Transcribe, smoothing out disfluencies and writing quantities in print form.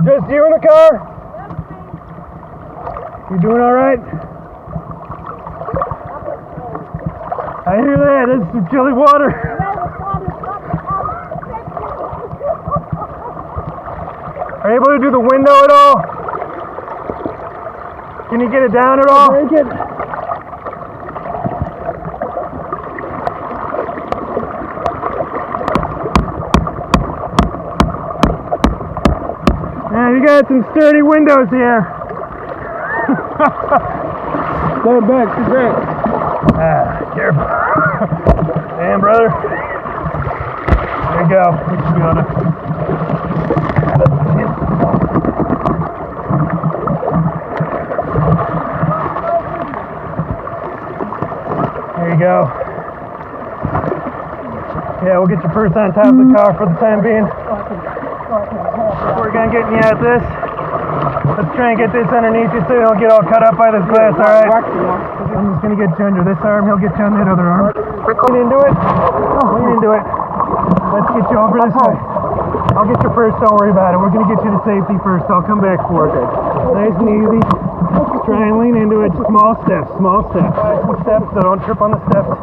Just you in the car? You doing all right? I hear that. That's some chilly water. Are you able to do the window at all? Can you get it down at all? Break it. Man, you got some sturdy windows here. Stand back, sit back. Careful. Damn, brother. There you go. You should be able to. There you go. Yeah, we'll get you first on top of the car for the time being. We're gonna get you at this. Let's try and get this underneath you so you don't get all cut up by this glass, alright? I'm just gonna get you under this arm, he'll get you on that other arm. Lean into it. Lean into it. Let's get you over this way. I'll get you first, don't worry about it. We're gonna get you to safety first, I'll come back for it. Nice and easy. Try and lean into it. Small steps, so don't trip on the steps.